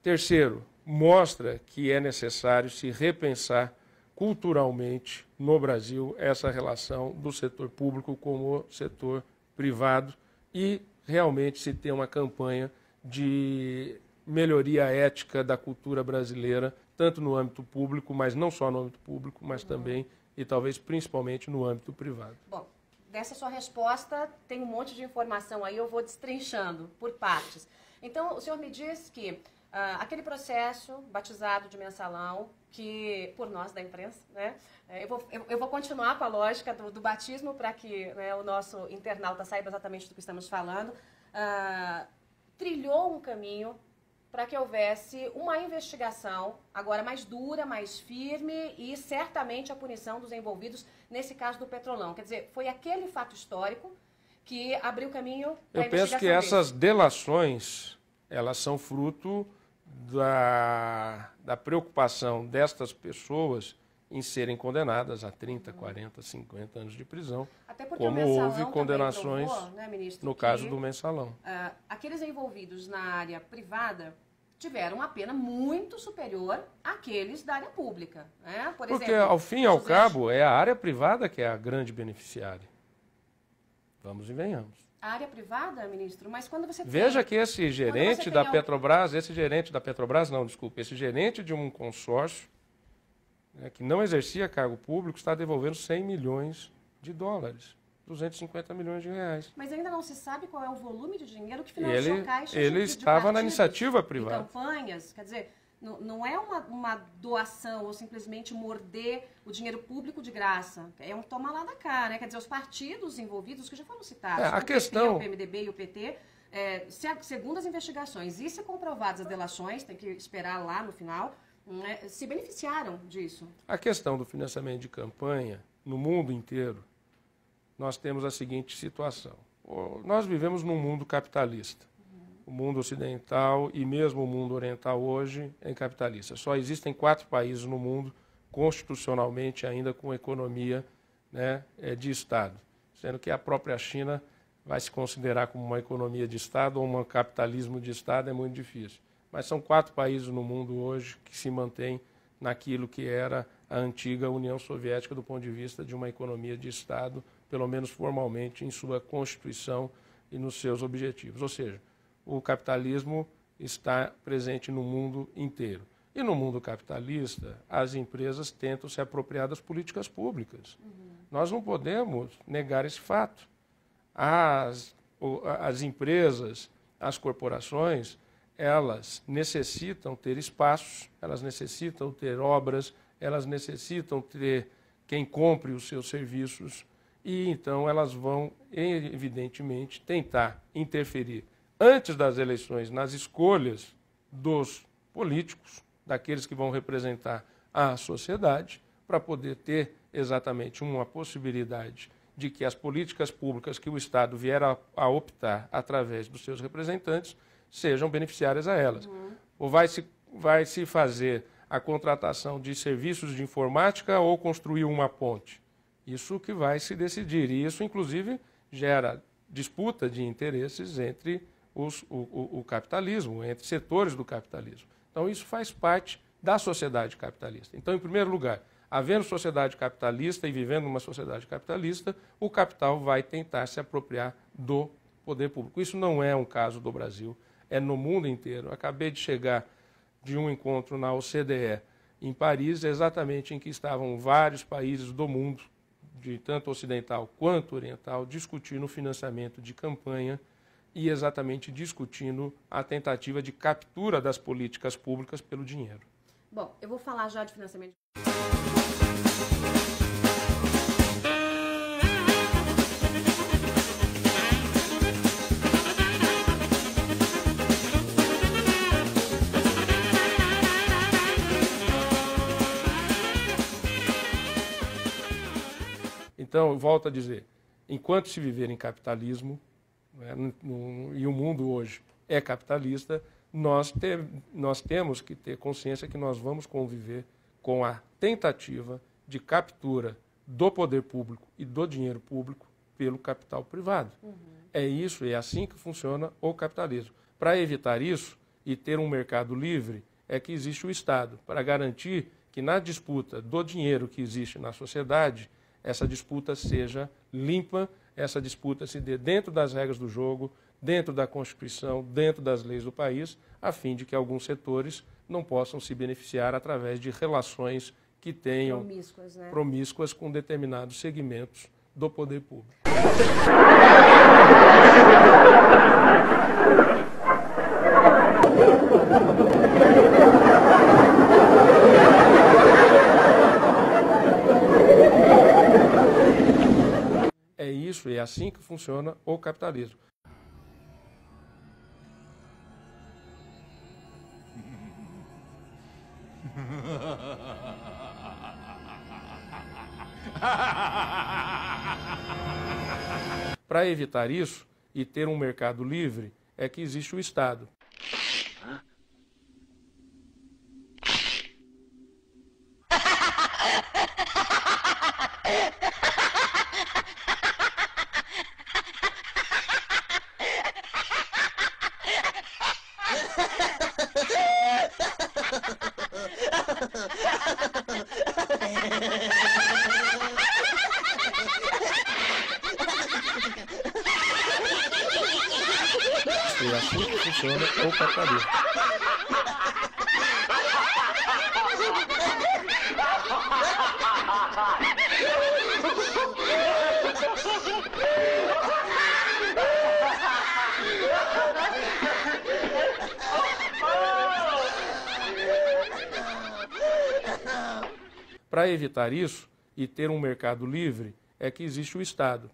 Terceiro, mostra que é necessário se repensar culturalmente no Brasil essa relação do setor público com o setor privado e realmente se ter uma campanha de melhoria ética da cultura brasileira, tanto no âmbito público, mas não só no âmbito público, mas também e talvez principalmente no âmbito privado. Bom, dessa sua resposta tem um monte de informação aí, eu vou destrinchando por partes. Então, o senhor me diz que aquele processo batizado de mensalão, que por nós da imprensa, né, eu vou continuar com a lógica do batismo para que, né, o nosso internauta saiba exatamente do que estamos falando, trilhou um caminho para que houvesse uma investigação, agora mais dura, mais firme e certamente a punição dos envolvidos nesse caso do Petrolão. Quer dizer, foi aquele fato histórico que abriu caminho para a investigação. Eu penso que essas delações, elas são fruto da preocupação destas pessoas em serem condenadas a 30, 40, 50 anos de prisão, como houve condenações provou, né, ministro, no caso do mensalão. Aqueles envolvidos na área privada tiveram uma pena muito superior àqueles da área pública. Né? Porque, ao fim e ao cabo, é a área privada que é a grande beneficiária. Vamos e venhamos. A área privada, ministro, mas quando você Veja que esse gerente da Petrobras, esse gerente de um consórcio, né, que não exercia cargo público, está devolvendo 100 milhões de dólares, 250 milhões de reais. Mas ainda não se sabe qual é o volume de dinheiro que financiou caixas ele estava na iniciativa privada. Campanhas, quer dizer, não é uma doação ou simplesmente morder o dinheiro público de graça. É um toma lá da cá, né? Quer dizer, os partidos envolvidos, que já foram citados, a questão... o PMDB e o PT, segundo as investigações e se comprovadas as delações, tem que esperar lá no final, né, se beneficiaram disso. A questão do financiamento de campanha, no mundo inteiro, nós temos a seguinte situação. Nós vivemos num mundo capitalista. O mundo ocidental e mesmo o mundo oriental hoje é capitalista. Só existem 4 países no mundo, constitucionalmente ainda com economia, né, de Estado. Sendo que a própria China vai se considerar como uma economia de Estado ou um capitalismo de Estado, é muito difícil. Mas são 4 países no mundo hoje que se mantêm naquilo que era a antiga União Soviética do ponto de vista de uma economia de Estado, pelo menos formalmente, em sua Constituição e nos seus objetivos. Ou seja, o capitalismo está presente no mundo inteiro. E no mundo capitalista, as empresas tentam se apropriar das políticas públicas. Nós não podemos negar esse fato. As empresas, as corporações, elas necessitam ter espaços, elas necessitam ter obras, elas necessitam ter quem compre os seus serviços e então elas vão, evidentemente, tentar interferir antes das eleições nas escolhas dos políticos, daqueles que vão representar a sociedade, para poder ter exatamente uma possibilidade de que as políticas públicas que o Estado vier a optar através dos seus representantes sejam beneficiárias a elas. Ou vai se fazer a contratação de serviços de informática ou construir uma ponte? Isso que vai se decidir. E isso, inclusive, gera disputa de interesses entre o capitalismo, entre setores do capitalismo. Então, isso faz parte da sociedade capitalista. Então, em primeiro lugar, havendo sociedade capitalista e vivendo numa sociedade capitalista, o capital vai tentar se apropriar do poder público. Isso não é um caso do Brasil, é no mundo inteiro. Acabei de chegar de um encontro na OCDE em Paris, exatamente em que estavam vários países do mundo, de tanto ocidental quanto oriental, discutindo o financiamento de campanha e exatamente discutindo a tentativa de captura das políticas públicas pelo dinheiro. Bom, eu vou falar já de financiamento. Então, eu volto a dizer, enquanto se viver em capitalismo, né, e o mundo hoje é capitalista, nós temos que ter consciência que nós vamos conviver com a tentativa de captura do poder público e do dinheiro público pelo capital privado. É isso, é assim que funciona o capitalismo. Para evitar isso, e ter um mercado livre é que existe o Estado, para garantir que na disputa do dinheiro que existe na sociedade, essa disputa seja limpa, essa disputa se dê dentro das regras do jogo, dentro da Constituição, dentro das leis do país, a fim de que alguns setores não possam se beneficiar através de relações que tenham promíscuas com determinados segmentos do poder público. É isso, é assim que funciona o capitalismo. Para evitar isso e ter um mercado livre, é que existe o Estado. É assim que funciona o capitalismo. Para evitar isso e ter um mercado livre, é que existe o Estado.